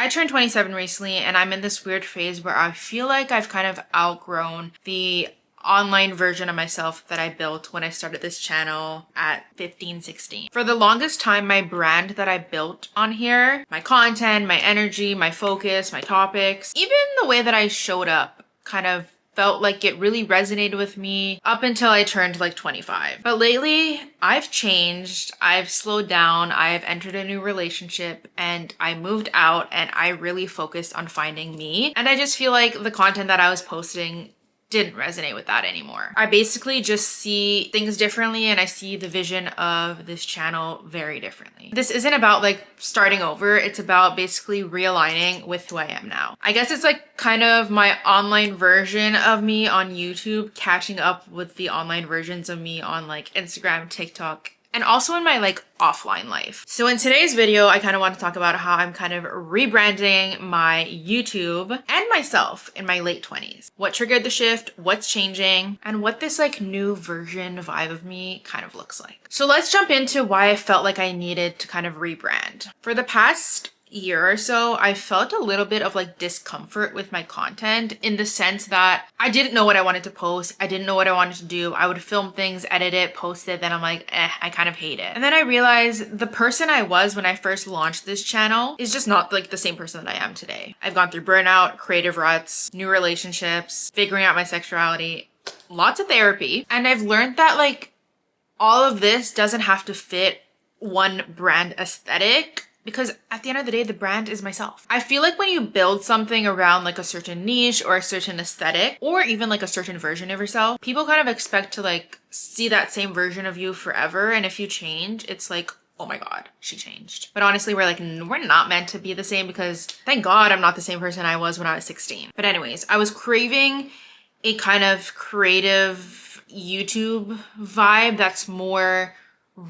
I turned 27 recently and I'm in this weird phase where I feel like I've kind of outgrown the online version of myself that I built when I started this channel at 15, 16. For the longest time, my brand that I built on here, my content, my energy, my focus, my topics, even the way that I showed up kind of felt like it really resonated with me up until I turned like 25. But lately, I've changed, I've slowed down, I've entered a new relationship, and I moved out and I really focused on finding me. And I just feel like the content that I was posting didn't resonate with that anymore. I basically just see things differently and I see the vision of this channel very differently. This isn't about like starting over, it's about basically realigning with who I am now. I guess it's like kind of my online version of me on YouTube catching up with the online versions of me on like Instagram, TikTok, and also in my like offline life. So in today's video, I kind of want to talk about how I'm kind of rebranding my YouTube and myself in my late 20s. What triggered the shift, what's changing, and what this like new version vibe of me kind of looks like. So let's jump into why I felt like I needed to kind of rebrand. For the past year or so, I felt a little bit of like discomfort with my content in the sense that I didn't know what I wanted to post. I didn't know what I wanted to do. I would film things, edit it, post it, then I'm like, I kind of hate it. And then I realized the person I was when I first launched this channel is just not like the same person that I am today. I've gone through burnout, creative ruts, new relationships, figuring out my sexuality, lots of therapy. And I've learned that like all of this doesn't have to fit one brand aesthetic, because at the end of the day, the brand is myself. I feel like when you build something around like a certain niche or a certain aesthetic, or even like a certain version of yourself, people kind of expect to like see that same version of you forever. And if you change, it's like, oh my God, she changed. But honestly, we're not meant to be the same, because thank God I'm not the same person I was when I was 16. But anyways, I was craving a kind of creative YouTube vibe that's more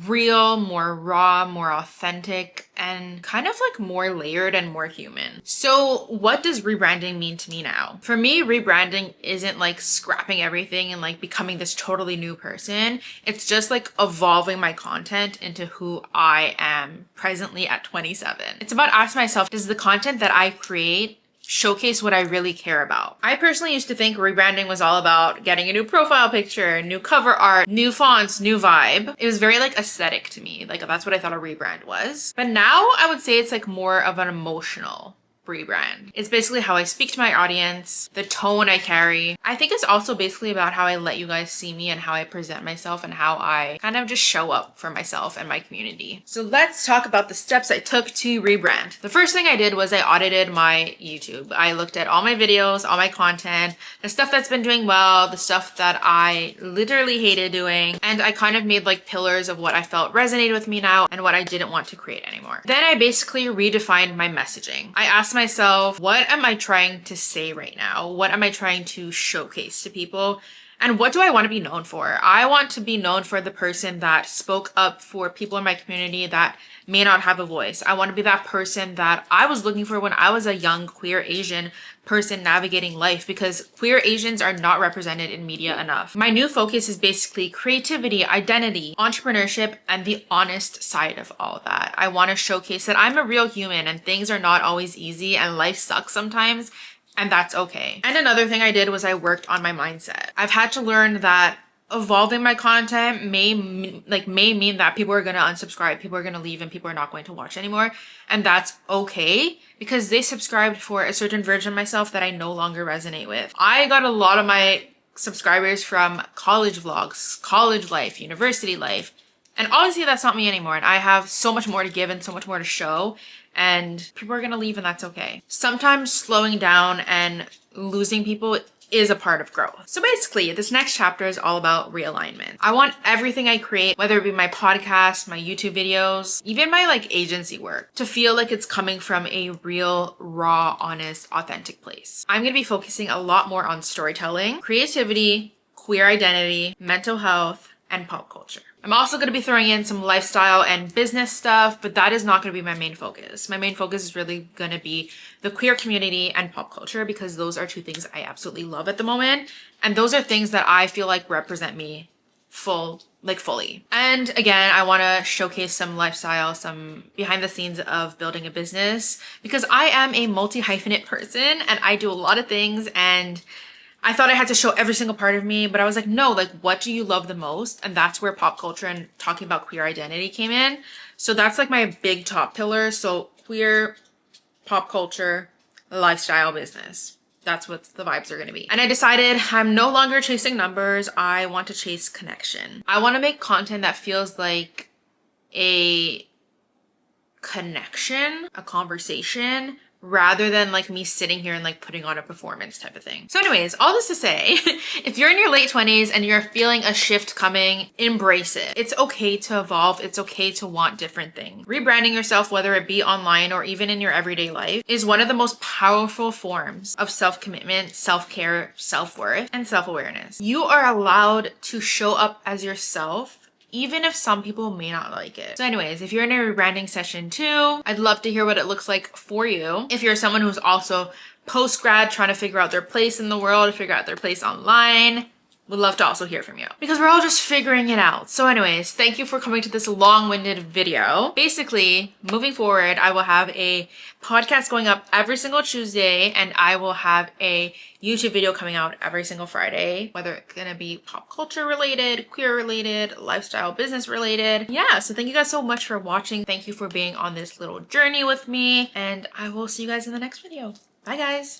real, more raw, more authentic, and kind of like more layered and more human. So what does rebranding mean to me now? For me, rebranding isn't like scrapping everything and like becoming this totally new person. It's just like evolving my content into who I am presently at 27. It's about asking myself, does the content that I create showcase what I really care about? I personally used to think rebranding was all about getting a new profile picture, new cover art, new fonts, new vibe. It was very like aesthetic to me. Like that's what I thought a rebrand was. But now I would say it's like more of an emotional rebrand. It's basically how I speak to my audience, the tone I carry. I think it's also basically about how I let you guys see me and how I present myself and how I kind of just show up for myself and my community. So let's talk about the steps I took to rebrand. The first thing I did was I audited my YouTube. I looked at all my videos, all my content, the stuff that's been doing well, the stuff that I literally hated doing, and I kind of made like pillars of what I felt resonated with me now and what I didn't want to create anymore. Then I basically redefined my messaging. I asked myself, what am I trying to say right now? What am I trying to showcase to people? And what do I want to be known for? I want to be known for the person that spoke up for people in my community that may not have a voice. I want to be that person that I was looking for when I was a young queer Asian person navigating life, because queer Asians are not represented in media enough. My new focus is basically creativity, identity, entrepreneurship, and the honest side of all of that. I want to showcase that I'm a real human and things are not always easy and life sucks sometimes, and that's okay. And another thing I did was I worked on my mindset. I've had to learn that evolving my content may mean that people are going to unsubscribe, people are going to leave, and people are not going to watch anymore. And that's okay, because they subscribed for a certain version of myself that I no longer resonate with. I got a lot of my subscribers from college vlogs, college life, university life. And honestly, that's not me anymore. And I have so much more to give and so much more to show. And people are going to leave, and that's okay. Sometimes slowing down and losing people is a part of growth. So basically, this next chapter is all about realignment. I want everything I create, whether it be my podcast, my YouTube videos, even my like agency work, to feel like it's coming from a real, raw, honest, authentic place. I'm gonna be focusing a lot more on storytelling, creativity, queer identity, mental health, and pop culture. I'm also going to be throwing in some lifestyle and business stuff, but that is not going to be my main focus. My main focus is really going to be the queer community and pop culture, because those are two things I absolutely love at the moment. And those are things that I feel like represent me full like fully. And again, I want to showcase some lifestyle, some behind the scenes of building a business, because I am a multi-hyphenate person and I do a lot of things, and I thought I had to show every single part of me, but I was like, no, like, what do you love the most? And that's where pop culture and talking about queer identity came in. So that's like my big top pillar. So queer, pop culture, lifestyle, business. That's what the vibes are going to be. And I decided I'm no longer chasing numbers. I want to chase connection. I want to make content that feels like a connection, a conversation, rather than like me sitting here and like putting on a performance type of thing. So anyways, all this to say, if you're in your late 20s and you're feeling a shift coming, embrace it. It's okay to evolve. It's okay to want different things. Rebranding yourself, whether it be online or even in your everyday life, is one of the most powerful forms of self-commitment, self-care, self-worth, and self-awareness. You are allowed to show up as yourself, even if some people may not like it. So anyways, if you're in a rebranding session too, I'd love to hear what it looks like for you. If you're someone who's also post-grad trying to figure out their place in the world, figure out their place online, would love to also hear from you, because we're all just figuring it out. So anyways, thank you for coming to this long-winded video. Basically, moving forward, I will have a podcast going up every single Tuesday, and I will have a YouTube video coming out every single Friday, whether it's gonna be pop culture related, queer related, lifestyle, business related. Yeah, so thank you guys so much for watching. Thank you for being on this little journey with me, and I will see you guys in the next video. Bye guys.